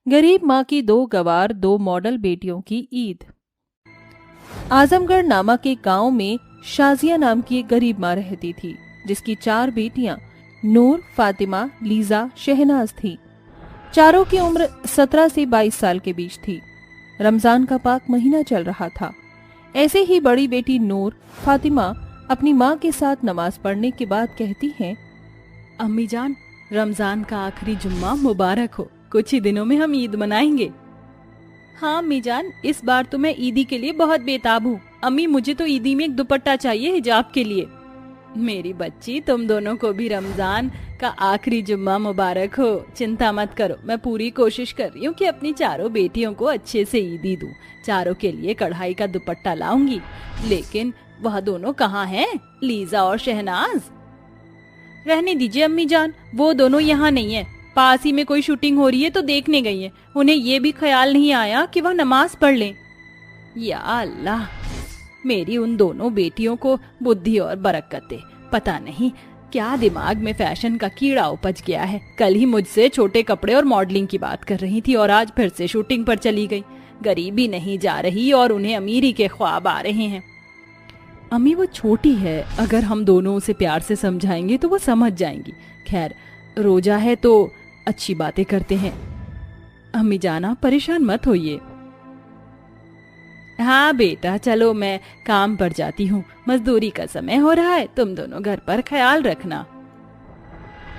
गरीब माँ की दो गवार दो मॉडल बेटियों की ईद। आजमगढ़ नामक एक गांव में शाजिया नाम की एक गरीब माँ रहती थी, जिसकी चार बेटियां नूर, फातिमा, लीजा, शहनाज थी। चारों की उम्र 17 से 22 साल के बीच थी। रमजान का पाक महीना चल रहा था। ऐसे ही बड़ी बेटी नूर, फातिमा अपनी माँ के साथ नमाज पढ़ने के बाद कहती हैं, अम्मी जान, रमजान का आखिरी जुम्मा मुबारक हो। कुछ ही दिनों में हम ईद मनाएंगे। हाँ अम्मी जान, इस बार तो मैं ईदी के लिए बहुत बेताब हूँ। अम्मी, मुझे तो ईदी में एक दुपट्टा चाहिए हिजाब के लिए। मेरी बच्ची, तुम दोनों को भी रमजान का आखिरी जुम्मा मुबारक हो। चिंता मत करो, मैं पूरी कोशिश कर रही हूँ कि अपनी चारों बेटियों को अच्छे से ईदी दूँ। चारों के लिए कढ़ाई का दुपट्टा लाऊंगी। लेकिन वह दोनों कहाँ हैं, लीजा और शहनाज? रहने दीजिए अम्मी जान, वो दोनों यहाँ नहीं है। पास ही में कोई शूटिंग हो रही है तो देखने गई हैं। उन्हें ये भी ख्याल नहीं आया कि वह नमाज पढ़ लें। या अल्लाह, मेरी उन दोनों बेटियों को बुद्धि और बरकत दे। पता नहीं क्या दिमाग में फैशन का कीड़ा उपज गया है। कल ही मुझसे छोटे कपड़े और मॉडलिंग की बात कर रही थी और आज फिर से शूटिंग पर चली गई। गरीबी नहीं जा रही और उन्हें अमीरी के ख्वाब आ रहे हैं। अम्मी, वो छोटी है, अगर हम दोनों उसे प्यार से समझाएंगे तो वो समझ जाएंगी। खैर, रोजा है तो अच्छी बातें करते हैं। अम्मी जाना, परेशान मत होइए। हाँ बेटा, चलो मैं काम पर जाती हूँ। मजदूरी का समय हो रहा है, तुम दोनों घर पर ख्याल रखना।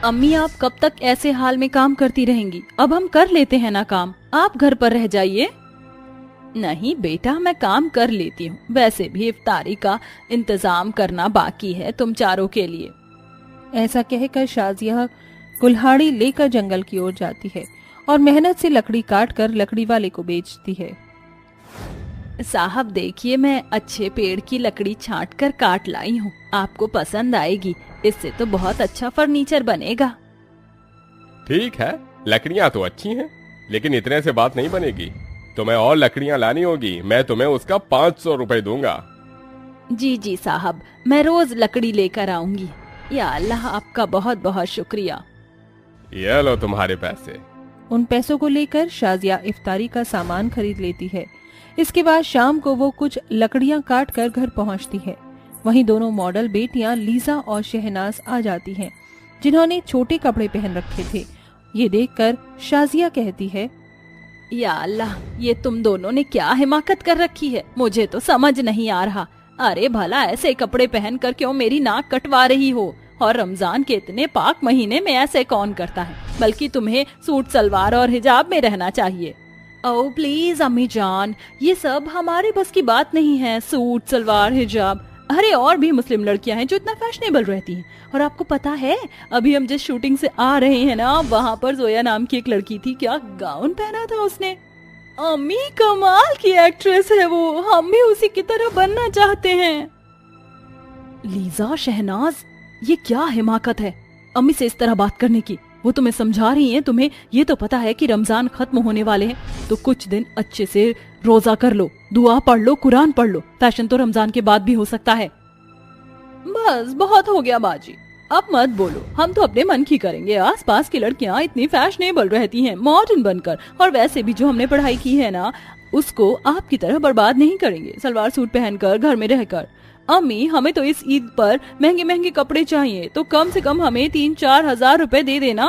अम्मी, आप कब तक ऐसे हाल में काम करती रहेंगी? अब हम कर लेते हैं ना काम, आप घर पर रह जाइए। नहीं बेटा, मैं काम कर लेती हूँ। वैसे भी इफ्तारी का इंतजाम करना बाकी है तुम चारों के लिए। ऐसा कहकर शाजिया कुल्हाड़ी लेकर जंगल की ओर जाती है और मेहनत से लकड़ी काट कर लकड़ी वाले को बेचती है। साहब देखिए, मैं अच्छे पेड़ की लकड़ी छांट कर काट लाई हूँ। आपको पसंद आएगी। इससे तो बहुत अच्छा फर्नीचर बनेगा। ठीक है, लकड़ियाँ तो अच्छी हैं, लेकिन इतने से बात नहीं बनेगी। तुम्हें और लकड़ियाँ लानी होगी। मैं तुम्हें उसका 500 रुपए दूंगा। जी जी साहब, मैं रोज लकड़ी लेकर आऊंगी। या अल्लाह, आपका बहुत बहुत शुक्रिया। ये लो तुम्हारे पैसे। उन पैसों को लेकर शाजिया इफ्तारी का सामान खरीद लेती है। इसके बाद शाम को वो कुछ लकड़ियां काट कर घर पहुंचती है। वहीं दोनों मॉडल बेटियां लीजा और शहनाज आ जाती हैं, जिन्होंने छोटे कपड़े पहन रखे थे। ये देखकर शाजिया कहती है, या अल्लाह, ये तुम दोनों ने क्या हिमाकत कर रखी है, मुझे तो समझ नहीं आ रहा। अरे भला ऐसे कपड़े पहन कर क्यों मेरी नाक कटवा रही हो? और रमजान के इतने पाक महीने में ऐसे कौन करता है? बल्कि तुम्हें सूट सलवार और हिजाब में रहना चाहिए। ओह प्लीज अम्मी जान, ये सब हमारे बस की बात नहीं है। सूट सलवार हिजाब, अरे और भी मुस्लिम लड़कियां हैं जो इतना फैशनेबल रहती हैं। और आपको पता है, अभी हम जिस शूटिंग से आ रहे हैं ना, वहाँ पर जोया नाम की एक लड़की थी, क्या गाउन पहना था उसने। अम्मी, कमाल की एक्ट्रेस है वो। हम भी उसी की तरह बनना चाहते हैं। लीजा, शहनाज, ये क्या हिमाकत है अम्मी से इस तरह बात करने की? वो तुम्हें समझा रही हैं। तुम्हें ये तो पता है कि रमजान खत्म होने वाले हैं, तो कुछ दिन अच्छे से रोजा कर लो, दुआ पढ़ लो, कुरान पढ़ लो। फैशन तो रमजान के बाद भी हो सकता है। बस बहुत हो गया बाजी, अब मत बोलो। हम तो अपने मन की करेंगे। आसपास की लड़कियां इतनी फैशनेबल रहती हैं, मॉडर्न बनकर। और वैसे भी जो हमने पढ़ाई की है ना, उसको आपकी तरह बर्बाद नहीं करेंगे सलवार सूट पहनकर घर में रहकर। अम्मी, हमें तो इस ईद पर महंगे महंगे कपड़े चाहिए, तो कम से कम हमें 3-4 हजार रुपए दे देना।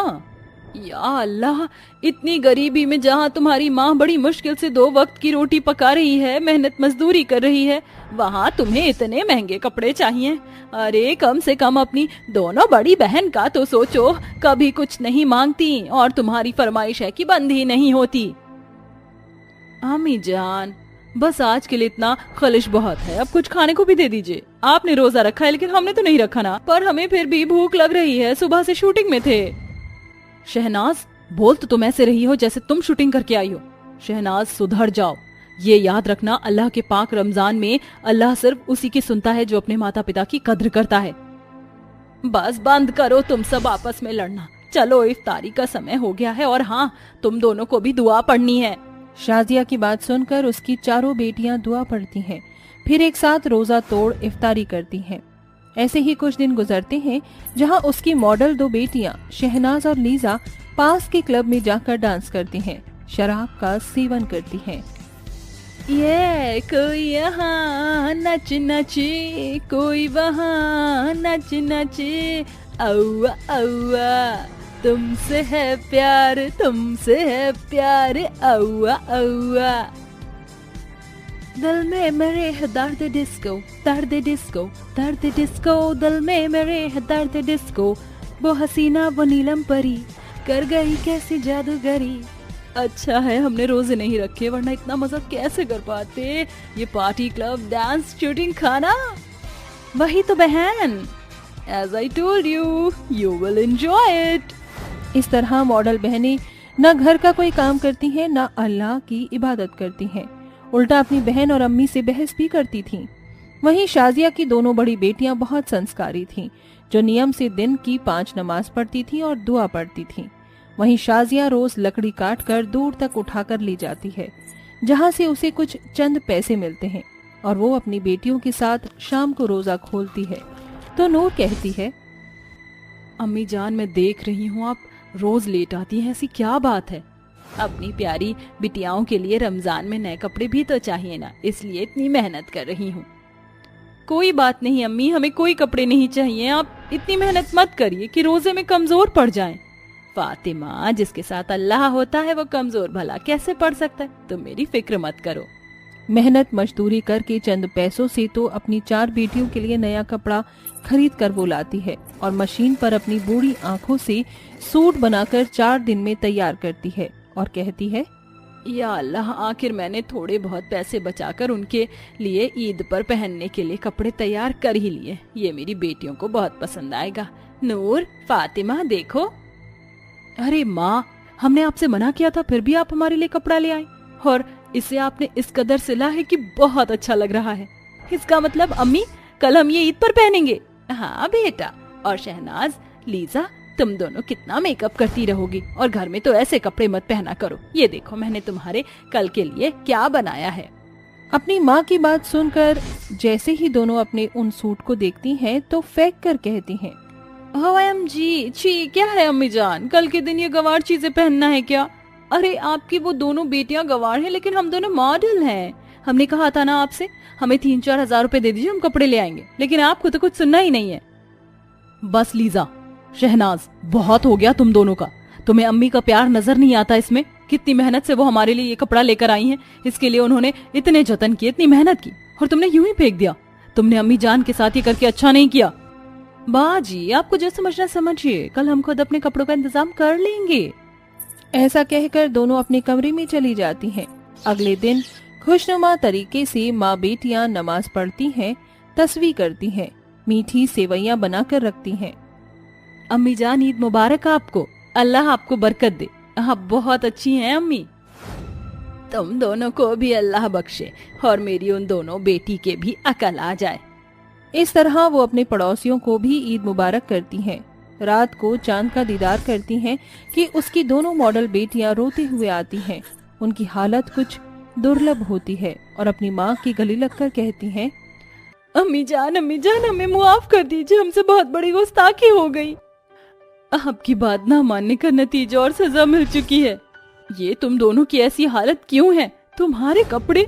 या अल्लाह, इतनी गरीबी में जहाँ तुम्हारी माँ बड़ी मुश्किल से 2 वक्त की रोटी पका रही है, मेहनत मजदूरी कर रही है, वहाँ तुम्हें इतने महंगे कपड़े चाहिए? अरे कम से कम अपनी दोनों बड़ी बहन का तो सोचो। कभी कुछ नहीं मांगती और तुम्हारी फरमाइश है कि बंद ही नहीं होती। अम्मी जान, बस आज के लिए इतना खलिश बहुत है। अब कुछ खाने को भी दे दीजिए। आपने रोजा रखा है, लेकिन हमने तो नहीं रखा ना। पर हमें फिर भी भूख लग रही है, सुबह से शूटिंग में थे। शहनाज, बोल तो तुम ऐसे रही हो जैसे तुम शूटिंग करके आई हो। शहनाज, सुधर जाओ। ये याद रखना, अल्लाह के पाक रमजान में अल्लाह सिर्फ उसी की सुनता है जो अपने माता पिता की कद्र करता है। बस बंद करो तुम सब आपस में लड़ना। चलो, इफ्तारी का समय हो गया है। और हाँ, तुम दोनों को भी दुआ पढ़नी है। शाजिया की बात सुनकर उसकी चारों बेटियां दुआ पढ़ती हैं, फिर एक साथ रोजा तोड़ इफ्तारी करती हैं। ऐसे ही कुछ दिन गुजरते हैं, जहां उसकी मॉडल 2 बेटियां शहनाज और लीजा पास के क्लब में जाकर डांस करती हैं। शराब का सेवन करती हैं। ये कोई यहाँ नच नचे, कोई वहाँ नच नचे, औआ औआ तुमसे है प्यार, तुमसे है प्यार, औआ औआ। दिल में मेरे है दर्द डिस्को, दर्द डिस्को, दर्द डिस्को, दिल में मेरे है दर्द डिस्को, वो हसीना वो नीलम परी, कर गई कैसी जादूगरी। अच्छा है हमने रोजे नहीं रखे, वरना इतना मजा कैसे कर पाते। ये पार्टी क्लब डांस शूटिंग खाना, वही तो बहन। As I told you, you will enjoy it. इस तरह मॉडल बहनें न घर का कोई काम करती हैं, न अल्लाह की इबादत करती हैं, उल्टा अपनी बहन और अम्मी से बहस भी करती थीं। वहीं शाजिया की दोनों बड़ी बेटियां बहुत संस्कारी थीं, जो नियम से दिन की 5 नमाज पढ़ती थीं और दुआ पढ़ती थीं। वहीं शाजिया रोज लकड़ी काट कर दूर तक उठाकर ले जाती है, जहां से उसे कुछ चंद पैसे मिलते हैं, और वो अपनी बेटियों के साथ शाम को रोजा खोलती है। तो नूर कहती है, अम्मी जान मैं देख रही हूँ आप रोज लेट आती हैं, ऐसी क्या बात है? अपनी प्यारी बिटियाओं के लिए रमजान में नए कपड़े भी तो चाहिए ना, इसलिए इतनी मेहनत कर रही हूँ। कोई बात नहीं अम्मी, हमें कोई कपड़े नहीं चाहिए, आप इतनी मेहनत मत करिए कि रोजे में कमजोर पड़ जाएं। फातिमा, जिसके साथ अल्लाह होता है वो कमजोर भला कैसे पड़ सकता है? तुम मेरी फिक्र मत करो। मेहनत मजदूरी करके चंद पैसों से तो अपनी 4 बेटियों के लिए नया कपड़ा खरीद कर वो लाती है और मशीन पर अपनी बूढ़ी आंखों से सूट बनाकर 4 दिन में तैयार करती है और कहती है, या अल्लाह, आखिर मैंने थोड़े बहुत पैसे बचाकर उनके लिए ईद पर पहनने के लिए कपड़े तैयार कर ही लिए। ये मेरी बेटियों को बहुत पसंद आएगा। नूर, फातिमा देखो। अरे माँ, हमने आपसे मना किया था, फिर भी आप हमारे लिए कपड़ा ले आए, और इसे आपने इस कदर सिला है कि बहुत अच्छा लग रहा है। इसका मतलब अम्मी कल हम ये ईद पर पहनेंगे। हाँ बेटा। और शहनाज, लीजा, तुम दोनों कितना मेकअप करती रहोगी, और घर में तो ऐसे कपड़े मत पहना करो। ये देखो मैंने तुम्हारे कल के लिए क्या बनाया है। अपनी माँ की बात सुनकर जैसे ही दोनों अपने उन सूट को देखती हैं तो फेंक कर कहती हैं, OMG, छी, क्या है अम्मी जान, कल के दिन ये गवार चीजें पहनना है क्या? अरे आपकी वो दोनों बेटियां गवार हैं, लेकिन हम दोनों मॉडल हैं। हमने कहा था ना आपसे, हमें 3-4 हजार रुपए दे दीजिए, हम कपड़े ले आएंगे, लेकिन आपको तो कुछ सुनना ही नहीं है। बस लीजा, शहनाज, बहुत हो गया तुम दोनों का। तुम्हें अम्मी का प्यार नजर नहीं आता इसमें? कितनी मेहनत से वो हमारे लिए ये कपड़ा लेकर आई हैं, इसके लिए उन्होंने इतने जतन किए, इतनी मेहनत की, और तुमने यूं ही फेंक दिया। तुमने अम्मी जान के साथ ये करके अच्छा नहीं किया। बाजी, आपको जो समझना समझिए, कल हम खुद अपने कपड़ों का इंतजाम कर लेंगे। ऐसा कहकर दोनों अपने कमरे में चली जाती हैं। अगले दिन खुशनुमा तरीके से माँ बेटियां नमाज पढ़ती हैं, तस्वीर करती हैं, मीठी सेवैयां बनाकर रखती हैं। अम्मी जान, ईद मुबारक आपको, अल्लाह आपको बरकत दे, आप बहुत अच्छी हैं अम्मी। तुम दोनों को भी अल्लाह बख्शे, और मेरी उन दोनों बेटी के भी अकल आ जाए। इस तरह वो अपने पड़ोसियों को भी ईद मुबारक करती हैं। रात को चांद का दीदार करती हैं कि उसकी दोनों मॉडल बेटियां रोते हुए आती हैं। उनकी हालत कुछ दुर्लभ होती है और अपनी माँ की गले लगकर कहती हैं, अम्मी जान, हमें मुआफ कर दीजिए, हमसे बहुत बड़ी गुस्ताखी हो गई। आपकी बात ना मानने का नतीजा और सजा मिल चुकी है। ये तुम दोनों की ऐसी हालत क्यों है? तुम्हारे कपड़े।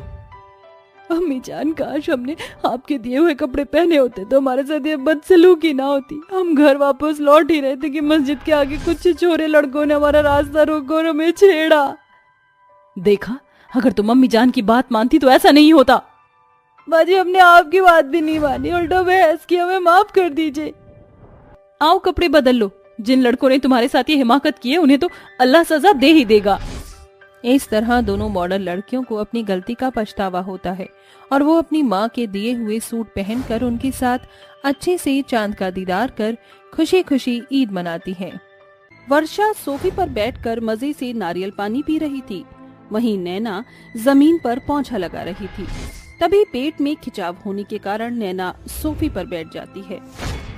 अम्मी जान, काश हमने आपके दिए हुए कपड़े पहने होते तो हमारे साथ ये बदसलूकी ना होती। हम घर वापस लौट ही रहे थे कि मस्जिद के आगे कुछ छोरे लड़कों ने हमारा रास्ता रोका और हमें छेड़ा। देखा, अगर तुम अम्मी जान की बात मानती तो ऐसा नहीं होता। बाजी, हमने आपकी बात भी नहीं मानी, उल्टा बहस की, हमें माफ कर दीजिए। आओ कपड़े बदल लो। जिन लड़कों ने तुम्हारे साथ ये हिमाकत की है, उन्हें तो अल्लाह सजा दे ही देगा। इस तरह दोनों मॉडल लड़कियों को अपनी गलती का पछतावा होता है और वो अपनी माँ के दिए हुए सूट पहनकर उनके साथ अच्छे से चांद का दीदार कर खुशी खुशी ईद मनाती हैं। वर्षा सोफे पर बैठकर मजे से नारियल पानी पी रही थी। वहीं नैना जमीन पर पोंछा लगा रही थी। तभी पेट में खिंचाव होने के कारण नैना सोफे पर बैठ जाती है।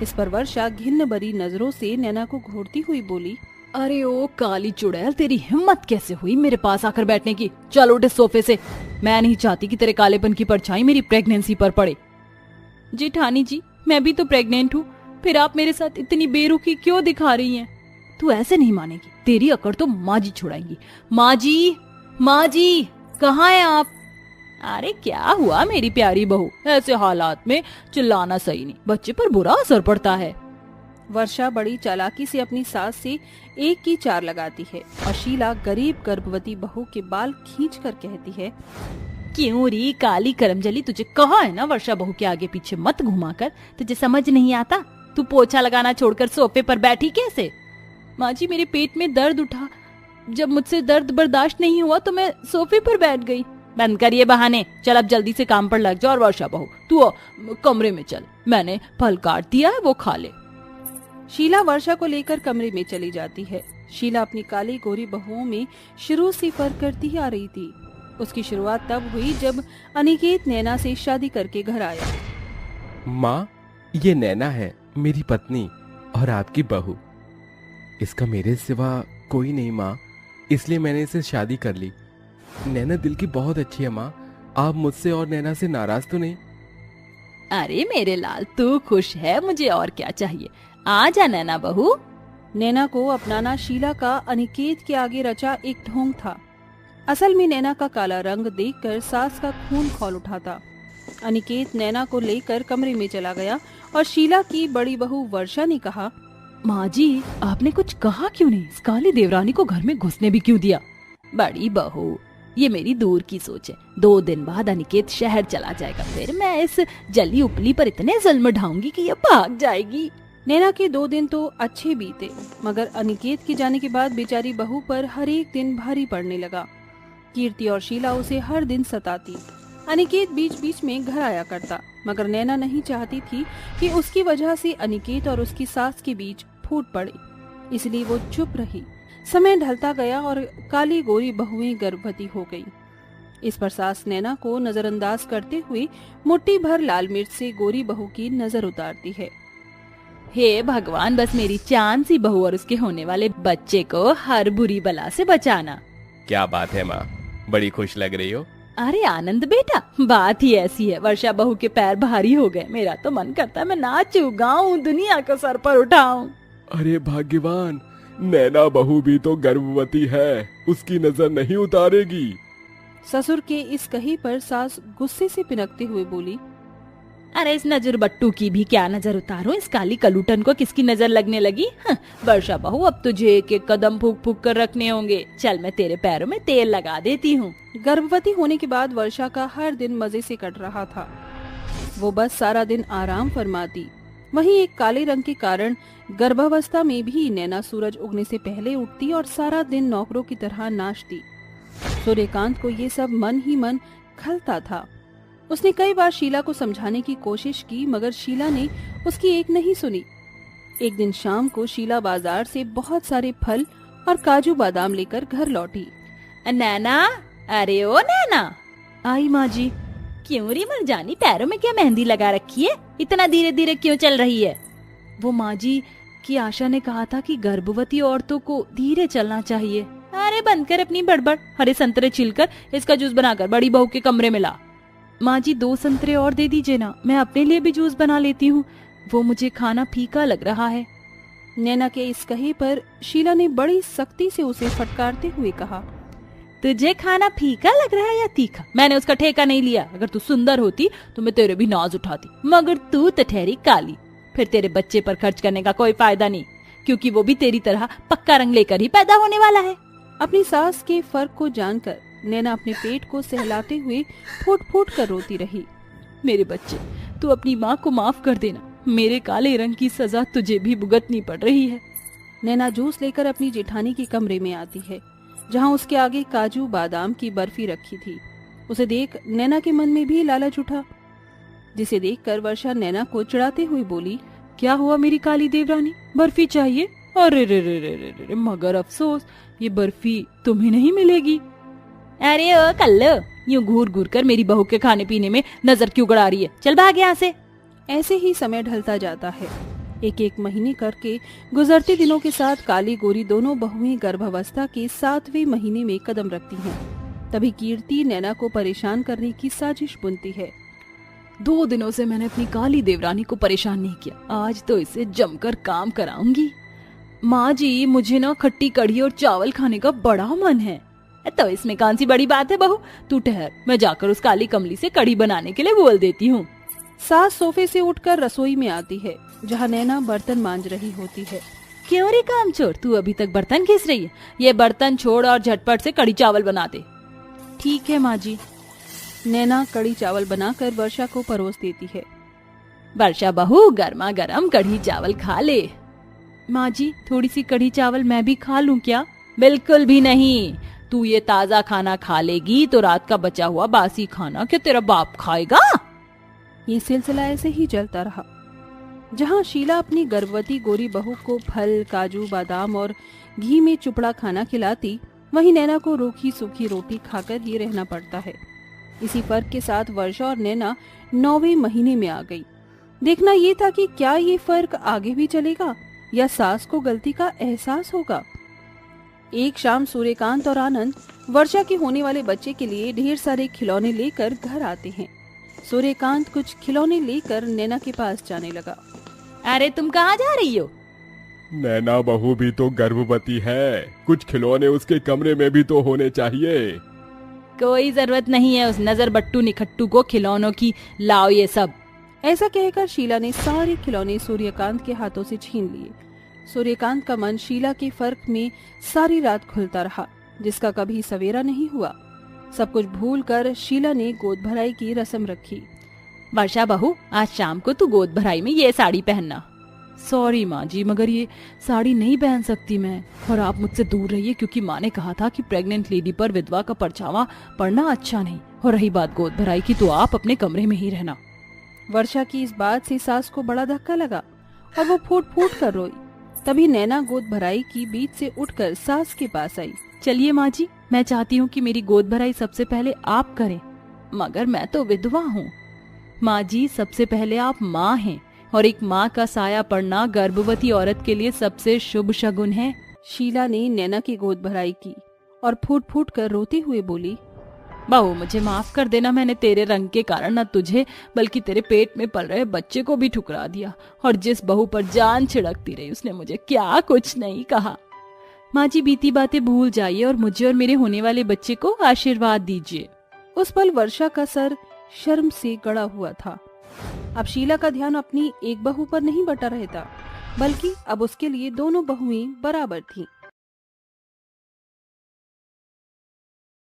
इस पर वर्षा घिन्न भरी नजरों से नैना को घूरती हुई बोली, अरे ओ काली चुड़ैल, तेरी हिम्मत कैसे हुई मेरे पास आकर बैठने की? चल उठ इस सोफे से। मैं नहीं चाहती कि तेरे कालेपन की परछाई मेरी प्रेगनेंसी पर पड़े। जेठानी जी, मैं भी तो प्रेग्नेंट हूँ, फिर आप मेरे साथ इतनी बेरुखी क्यों दिखा रही हैं? तू ऐसे नहीं मानेगी, तेरी अकड़ तो माँ जी छुड़ाएंगी। माँ जी, माँ जी कहाँ हैं आप? अरे क्या हुआ मेरी प्यारी बहू, ऐसे हालात में चिल्लाना सही नहीं, बच्चे पर बुरा असर पड़ता है। वर्षा बड़ी चालाकी से अपनी सास से एक की चार लगाती है और शीला गरीब गर्भवती बहू के बाल खींचकर कहती है, क्यों री काली करमजली, तुझे कहा है ना वर्षा बहू के आगे पीछे मत घुमाकर, तुझे समझ नहीं आता? तू पोछा लगाना छोड़कर सोफे पर बैठी कैसे? माँ जी मेरे पेट में दर्द उठा, जब मुझसे दर्द बर्दाश्त नहीं हुआ तो मैं सोफे पर बैठ गई। बंद करिए बहाने, चल अब जल्दी से काम पर लग जा। और वर्षा बहू तू कमरे में चल, मैंने फल काट दिया है, वो खा ले। शीला वर्षा को लेकर कमरे में चली जाती है। शीला अपनी काली गोरी बहुओं में शुरू से फर्क करती ही आ रही थी। उसकी शुरुआत तब हुई जब अनिकेत नैना से शादी करके घर आया। माँ, ये नैना है मेरी पत्नी और आपकी बहू। इसका मेरे सिवा कोई नहीं माँ, इसलिए मैंने इसे शादी कर ली। नैना दिल की बहुत अच्छी है माँ, आप मुझसे और नैना से नाराज तो नहीं? अरे मेरे लाल तू खुश है, मुझे और क्या चाहिए। आ जा नैना बहू। नैना को अपनाना शीला का अनिकेत के आगे रचा एक ढोंग था। असल में नैना का काला रंग देखकर सास का खून खौल उठा था। अनिकेत नैना को लेकर कमरे में चला गया और शीला की बड़ी बहू वर्षा ने कहा, माँ जी आपने कुछ कहा क्यों नहीं? इस काली देवरानी को घर में घुसने भी क्यों दिया? बड़ी बहू ये मेरी दूर की सोच है, 2 दिन बाद अनिकेत शहर चला जाएगा, फिर मैं इस जली उपली पर इतने जुल्म ढाऊंगी कि ये भाग जाएगी। नैना के 2 दिन तो अच्छे बीते, मगर अनिकेत के जाने के बाद बेचारी बहू पर हर एक दिन भारी पड़ने लगा। कीर्ति और शीला उसे हर दिन सताती। अनिकेत बीच बीच में घर आया करता, मगर नैना नहीं चाहती थी कि उसकी वजह से अनिकेत और उसकी सास के बीच फूट पड़े, इसलिए वो चुप रही। समय ढलता गया और काली गोरी बहुएं गर्भवती हो गई। इस पर सास नैना को नजरअंदाज करते हुए मुट्ठी भर लाल मिर्च से गोरी बहू की नजर उतारती है। हे भगवान, बस मेरी चांद सी बहू और उसके होने वाले बच्चे को हर बुरी बला से बचाना। क्या बात है माँ, बड़ी खुश लग रही हो। अरे आनंद बेटा, बात ही ऐसी है, वर्षा बहू के पैर भारी हो गए, मेरा तो मन करता है मैं नाचूं गाऊं, दुनिया को सर पर उठाऊं। अरे भाग्यवान, नैना बहू भी तो गर्भवती है, उसकी नजर नहीं उतारेगी। ससुर के इस कही पर सास गुस्से से पिनकते हुए बोली, अरे इस नजर बट्टू की भी क्या नजर उतारो, इस काली कलूटन को किसकी नजर लगने लगी? वर्षा बहू अब तुझे एक एक कदम फूक फूक कर रखने होंगे, चल मैं तेरे पैरों में तेल लगा देती हूँ। गर्भवती होने के बाद वर्षा का हर दिन मजे से कट रहा था। वो बस सारा दिन आराम फरमाती। वहीं एक काले रंग के कारण गर्भावस्था में भी नैना सूरज उगने से पहले उठती और सारा दिन नौकरों की तरह नाचती। सूर्यकांत को ये सब मन ही मन खलता था। उसने कई बार शीला को समझाने की कोशिश की, मगर शीला ने उसकी एक नहीं सुनी। एक दिन शाम को शीला बाजार से बहुत सारे फल और काजू बादाम लेकर घर लौटी। नैना, अरे ओ नैना। आई माँ जी। क्यों री मरजानी, पैरों में क्या मेहंदी लगा रखी है, इतना धीरे धीरे क्यों चल रही है? वो माँ जी की आशा ने कहा था कि गर्भवती औरतों को धीरे चलना चाहिए। अरे बंद कर अपनी बड़बड़, हरे संतरे छिलकर इसका जूस बनाकर बड़ी बहू के कमरे में ला। माँ जी 2 संतरे और दे दीजिए ना, मैं अपने लिए भी जूस बना लेती हूँ, वो मुझे खाना फीका लग रहा है। नैना के इस कहे पर शीला ने बड़ी सख्ती से उसे फटकारते हुए कहा, तुझे खाना फीका लग रहा है या तीखा? मैंने उसका ठेका नहीं लिया। अगर तू सुंदर होती तो मैं तेरे भी नाज उठाती, मगर तू तो ठहरी काली। फिर तेरे बच्चे पर खर्च करने का कोई फायदा नहीं, क्योंकि वो भी तेरी तरह पक्का रंग लेकर ही पैदा होने वाला है। अपनी सास के फर्क को जानकर नैना अपने पेट को सहलाते हुए फूट फूट कर रोती रही। मेरे बच्चे, तू अपनी माँ को माफ कर देना, मेरे काले रंग की सजा तुझे भी भुगतनी पड़ रही है। नैना जूस लेकर अपनी जेठानी के कमरे में आती है, जहाँ उसके आगे काजू बादाम की बर्फी रखी थी। उसे देख नैना के मन में भी लालच उठा, जिसे देखकर वर्षा नैना को चिढ़ाते हुए बोली, क्या हुआ मेरी काली देवरानी, बर्फी चाहिए? अरे रे रे रे रे रे, मगर अफसोस ये बर्फी तुम्हें नहीं मिलेगी। अरे ओ कल्लो, यूं घूर घूर कर मेरी बहू के खाने पीने में नजर क्यों गड़ा रही है, चल भाग यहाँ से। ऐसे ही समय ढलता जाता है। एक एक महीने करके गुजरते दिनों के साथ काली गोरी दोनों बहुएं गर्भावस्था के 7वें महीने में कदम रखती हैं। तभी कीर्ति नैना को परेशान करने की साजिश बुनती है। 2 दिनों से मैंने अपनी काली देवरानी को परेशान नहीं किया, आज तो इसे जमकर काम कराऊंगी। माँ जी मुझे ना खट्टी कढ़ी और चावल खाने का बड़ा मन है। तो इसमें कौन सी बड़ी बात है बहू, तू ठहर, मैं जाकर उस काली कमली से कढ़ी बनाने के लिए बोल देती हूँ। सास सोफे से उठकर रसोई में आती है, जहाँ नैना बर्तन मांज रही होती है। क्यों रे काम चोर, तू अभी तक बर्तन घिस रही है? ये बर्तन छोड़ और झटपट से कढ़ी चावल बना दे। ठीक है माँ जी। नैना कढ़ी चावल बनाकर वर्षा को परोस देती है। वर्षा बहू, गर्मा गर्म कढ़ी चावल खा ले। माँ जी, थोड़ी सी कढ़ी चावल मैं भी खा लूँ क्या? बिल्कुल भी नहीं, तू ये ताजा खाना खा लेगी तो रात का बचा हुआ बासी खाना क्या तेरा बाप खाएगा? ये सिलसिला ऐसे ही चलता रहा। जहाँ शीला अपनी गर्भवती गोरी बहू को फल, काजू, बादाम और घी में चुपड़ा खाना खिलाती, वहीं नैना को रूखी सूखी रोटी खाकर ही रहना पड़ता है। इसी फर्क के साथ वर्षा और नैना 9वें महीने में आ गई। देखना ये था कि क्या ये फर्क आगे भी चलेगा या सास को गलती का एहसास होगा। एक शाम सूर्यकांत और आनंद वर्षा के होने वाले बच्चे के लिए ढेर सारे खिलौने लेकर घर आते हैं। सूर्यकांत कुछ खिलौने लेकर नैना के पास जाने लगा। अरे तुम कहाँ जा रही हो? नैना बहू भी तो गर्भवती है, कुछ खिलौने उसके कमरे में भी तो होने चाहिए। कोई जरूरत नहीं है उस नजर बट्टू निखट्टू को खिलौनों की, लाओ ये सब। ऐसा कहकर शीला ने सारे खिलौने सूर्यकांत के हाथों से छीन लिए। सूर्यकांत का मन शीला के फर्क में सारी रात खुलता रहा, जिसका कभी सवेरा नहीं हुआ। सब कुछ भूलकर शीला ने गोद भराई की रस्म रखी। वर्षा बहू, आज शाम को तू गोद भराई में ये साड़ी पहनना। सॉरी माँ जी, मगर ये साड़ी नहीं पहन सकती मैं, और आप मुझसे दूर रहिए क्योंकि माँ ने कहा था कि प्रेग्नेंट लेडी पर विधवा का परछावा पड़ना अच्छा नहीं। और रही बात गोद भराई की, तो आप अपने कमरे में ही रहना। वर्षा की इस बात से सास को बड़ा धक्का लगा और वो फूट फूट कर रोई। तभी नैना गोद भराई की बीच से उठकर सास के पास आई। चलिए माँ जी, मैं चाहती हूँ कि मेरी गोद भराई सबसे पहले आप करें। मगर मैं तो विधवा हूँ। माँ जी, सबसे पहले आप माँ हैं, और एक माँ का साया पड़ना गर्भवती औरत के लिए सबसे शुभ शगुन है। शीला ने नैना की गोद भराई की और फूट फूट कर रोते हुए बोली, बहू मुझे माफ कर देना, मैंने तेरे रंग के कारण न तुझे बल्कि तेरे पेट में पल रहे बच्चे को भी ठुकरा दिया। और जिस बहू पर जान छिड़कती रही उसने मुझे क्या कुछ नहीं कहा। माँ जी, बीती बातें भूल जाइए और मुझे और मेरे होने वाले बच्चे को आशीर्वाद दीजिए। उस पल वर्षा का सर शर्म से गड़ा हुआ था। अब शीला का ध्यान अपनी एक बहू पर नहीं बटा रहता, बल्कि अब उसके लिए दोनों बहुएं बराबर थीं।